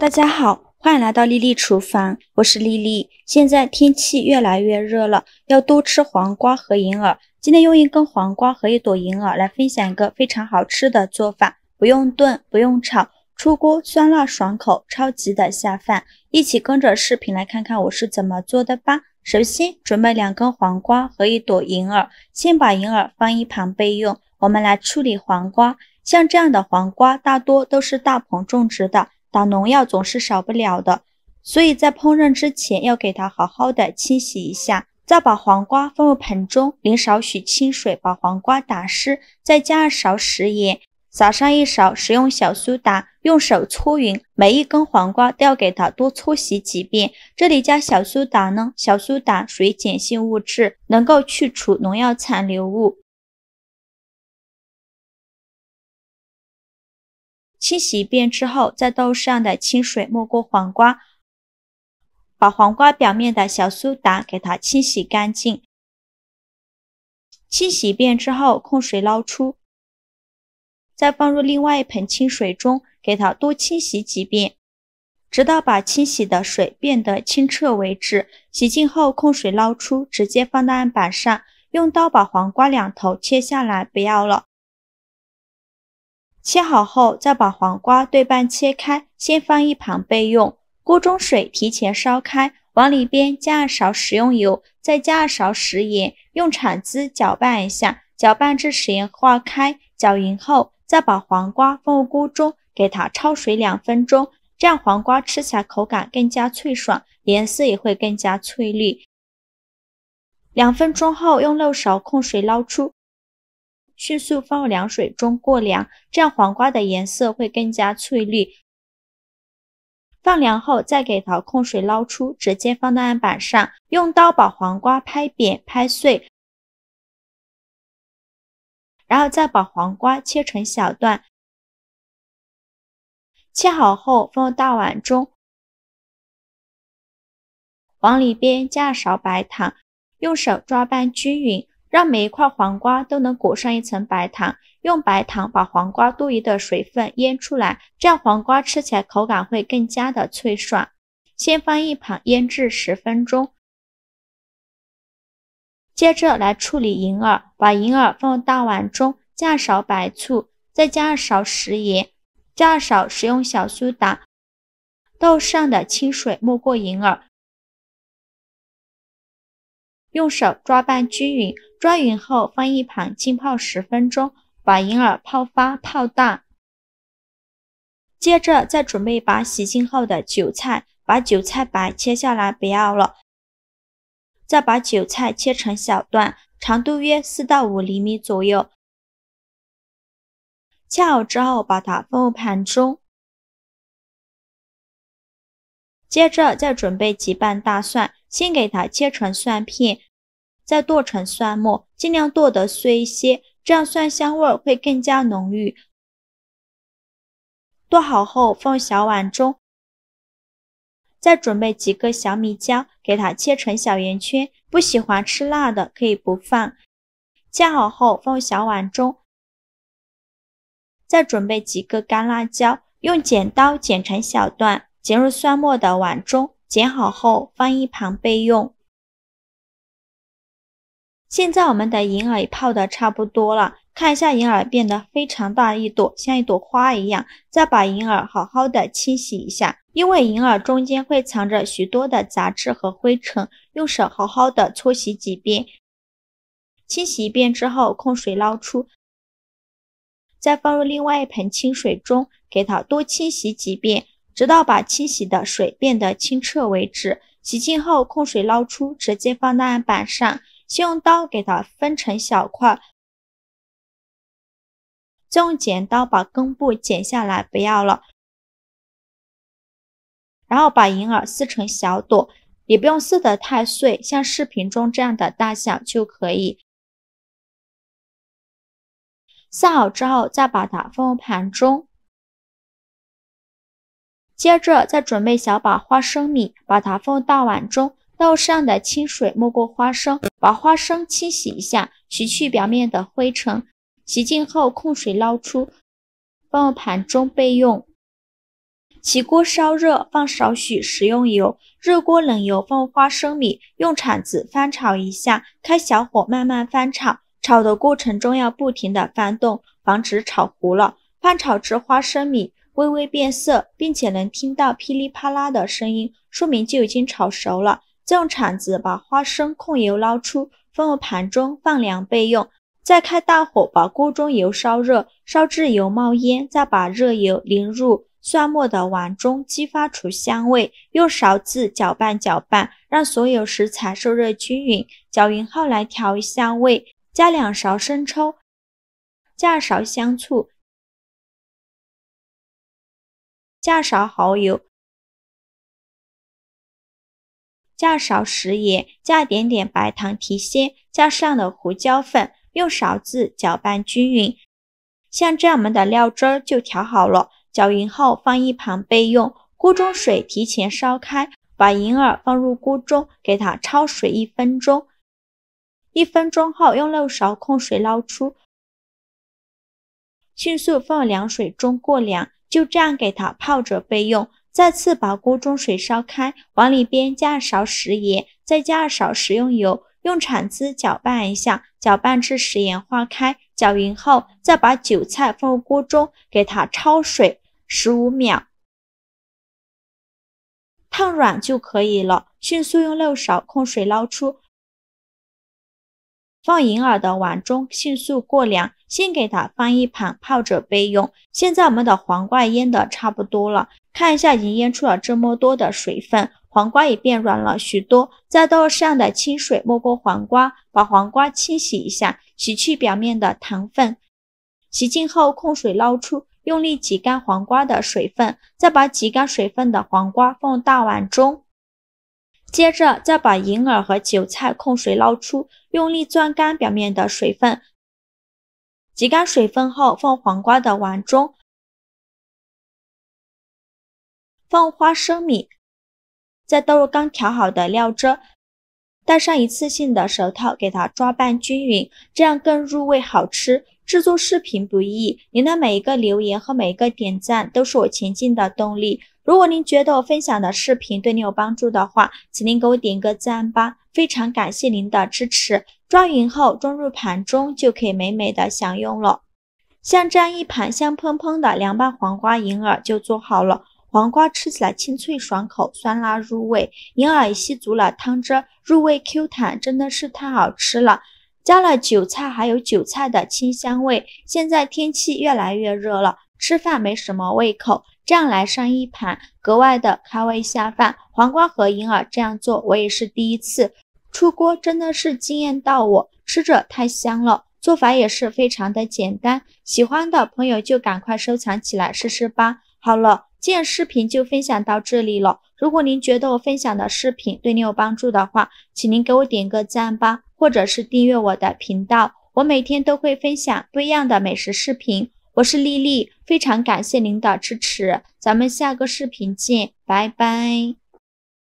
大家好，欢迎来到丽丽厨房，我是丽丽。现在天气越来越热了，要多吃黄瓜和银耳。今天用一根黄瓜和一朵银耳来分享一个非常好吃的做法，不用炖，不用炒，出锅酸辣爽口，超级的下饭。一起跟着视频来看看我是怎么做的吧。首先准备2根黄瓜和一朵银耳，先把银耳放一旁备用。我们来处理黄瓜，像这样的黄瓜大多都是大棚种植的，打农药总是少不了的，所以在烹饪之前要给它好好的清洗一下。再把黄瓜放入盆中，淋少许清水把黄瓜打湿，再加2勺食盐，撒上1勺食用小苏打，用手搓匀。每一根黄瓜都要给它多搓洗几遍。这里加小苏打呢，小苏打属于碱性物质，能够去除农药残留物。清洗一遍之后，再倒上的清水没过黄瓜，把黄瓜表面的小苏打给它清洗干净。清洗一遍之后，控水捞出，再放入另外一盆清水中，给它多清洗几遍，直到把清洗的水变得清澈为止。洗净后控水捞出，直接放到案板上，用刀把黄瓜两头切下来，不要了。切好后，再把黄瓜对半切开，先放一旁备用。锅中水提前烧开，往里边加2勺食用油，再加2勺食盐，用铲子搅拌一下，搅拌至食盐化开，搅匀后，再把黄瓜放入锅中，给它焯水2分钟，这样黄瓜吃起来口感更加脆爽，颜色也会更加翠绿。2分钟后，用漏勺控水捞出，迅速放入凉水中过凉，这样黄瓜的颜色会更加翠绿。放凉后再给它控水捞出，直接放到案板上，用刀把黄瓜拍扁拍碎，然后再把黄瓜切成小段。切好后放入大碗中，往里边加2勺白糖，用手抓拌均匀，让每一块黄瓜都能裹上一层白糖，用白糖把黄瓜多余的水分腌出来，这样黄瓜吃起来口感会更加的脆爽。先放一旁腌制10分钟。接着来处理银耳，把银耳放入大碗中，加2勺白醋，再加2勺食盐，加2勺食用小苏打，倒上的清水没过银耳，用手抓拌均匀，抓匀后放一旁浸泡10分钟，把银耳泡发泡大。接着再准备一把洗净后的韭菜，把韭菜白切下来不要了，再把韭菜切成小段，长度约4到5厘米左右。切好之后把它放入盘中。接着再准备几瓣大蒜，先给它切成蒜片，再剁成蒜末，尽量剁得碎一些，这样蒜香味会更加浓郁。剁好后放小碗中，再准备几个小米椒，给它切成小圆圈，不喜欢吃辣的可以不放。切好后放小碗中，再准备几个干辣椒，用剪刀剪成小段，剪入蒜末的碗中，剪好后放一旁备用。现在我们的银耳泡的差不多了，看一下银耳变得非常大一朵，像一朵花一样，再把银耳好好的清洗一下，因为银耳中间会藏着许多的杂质和灰尘，用手好好的搓洗几遍。清洗一遍之后控水捞出，再放入另外一盆清水中，给它多清洗几遍，直到把清洗的水变得清澈为止。洗净后控水捞出，直接放到案板上，先用刀给它分成小块，再用剪刀把根部剪下来不要了，然后把银耳撕成小朵，也不用撕得太碎，像视频中这样的大小就可以。撕好之后再把它放入盘中。接着再准备小把花生米，把它放入大碗中，倒上的清水没过花生，把花生清洗一下，洗去表面的灰尘。洗净后控水捞出，放入盘中备用。起锅烧热，放少许食用油，热锅冷油放花生米，用铲子翻炒一下，开小火慢慢翻炒，炒的过程中要不停地翻动，防止炒糊了。翻炒至花生米微微变色，并且能听到噼里啪啦的声音，说明就已经炒熟了。再用铲子把花生控油捞出，放入盘中放凉备用。再开大火把锅中油烧热，烧至油冒烟，再把热油淋入蒜末的碗中，激发出香味，用勺子搅拌搅拌，让所有食材受热均匀。搅匀后来调一下味，加2勺生抽，加2勺香醋，加2勺蚝油，加2勺食盐，加一点点白糖提鲜，加上的胡椒粉，用勺子搅拌均匀。像这样我们的料汁就调好了，搅匀后放一旁备用。锅中水提前烧开，把银耳放入锅中，给它焯水1分钟。1分钟后用漏勺控水捞出，迅速放入凉水中过凉，就这样给它泡着备用。再次把锅中水烧开，往里边加2勺食盐，再加2勺食用油，用铲子搅拌一下，搅拌至食盐化开。搅匀后，再把韭菜放入锅中，给它焯水15秒，烫软就可以了。迅速用漏勺控水捞出，放银耳的碗中，迅速过凉，先给它放一旁泡着备用。现在我们的黄瓜腌的差不多了，看一下已经腌出了这么多的水分，黄瓜也变软了许多。再倒适量的清水没过黄瓜，把黄瓜清洗一下，洗去表面的糖分。洗净后控水捞出，用力挤干黄瓜的水分，再把挤干水分的黄瓜放入大碗中。接着再把银耳和韭菜控水捞出，用力攥干表面的水分。挤干水分后放黄瓜的碗中，放花生米，再倒入刚调好的料汁，戴上一次性的手套给它抓拌均匀，这样更入味好吃。制作视频不易，您的每一个留言和每一个点赞都是我前进的动力。如果您觉得我分享的视频对您有帮助的话，请您给我点个赞吧，非常感谢您的支持。抓匀后装入盘中就可以美美的享用了。像这样一盘香喷喷的凉拌黄瓜银耳就做好了。黄瓜吃起来清脆爽口，酸辣入味，银耳也吸足了汤汁，入味 Q 弹，真的是太好吃了。加了韭菜，还有韭菜的清香味。现在天气越来越热了，吃饭没什么胃口，这样来上一盘，格外的开胃下饭。黄瓜和银耳这样做我也是第一次，出锅真的是惊艳到我，吃着太香了，做法也是非常的简单，喜欢的朋友就赶快收藏起来试试吧。好了，今天视频就分享到这里了。如果您觉得我分享的视频对您有帮助的话，请您给我点个赞吧，或者是订阅我的频道，我每天都会分享不一样的美食视频。我是丽丽，非常感谢您的支持，咱们下个视频见，拜拜。